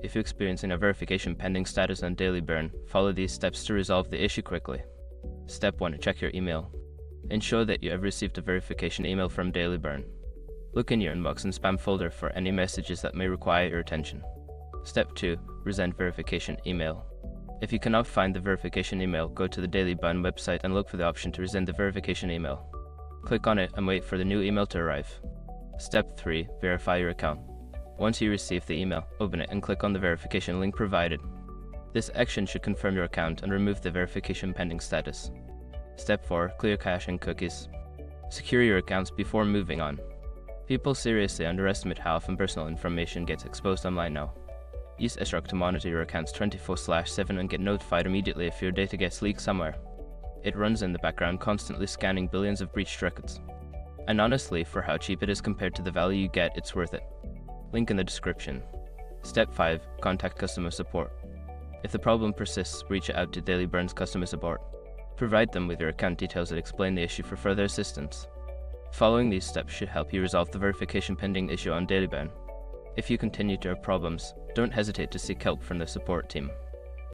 If you're experiencing a verification pending status on Daily Burn, follow these steps to resolve the issue quickly. Step 1. Check your email. Ensure that you have received a verification email from Daily Burn. Look in your inbox and spam folder for any messages that may require your attention. Step 2. Resend verification email. If you cannot find the verification email, go to the Daily Burn website and look for the option to resend the verification email. Click on it and wait for the new email to arrive. Step 3. Verify your account. Once you receive the email, open it and click on the verification link provided. This action should confirm your account and remove the verification pending status. Step 4. Clear cache and cookies. Secure your accounts before moving on. People seriously underestimate how often personal information gets exposed online now. Use Src to monitor your accounts 24/7 and get notified immediately if your data gets leaked somewhere. It runs in the background, constantly scanning billions of breached records. And honestly, for how cheap it is compared to the value you get, it's worth it. Link in the description. Step 5. Contact customer support. If the problem persists, reach out to Daily Burn's customer support. Provide them with your account details that explain the issue for further assistance. Following these steps should help you resolve the verification pending issue on Daily Burn. If you continue to have problems, don't hesitate to seek help from the support team.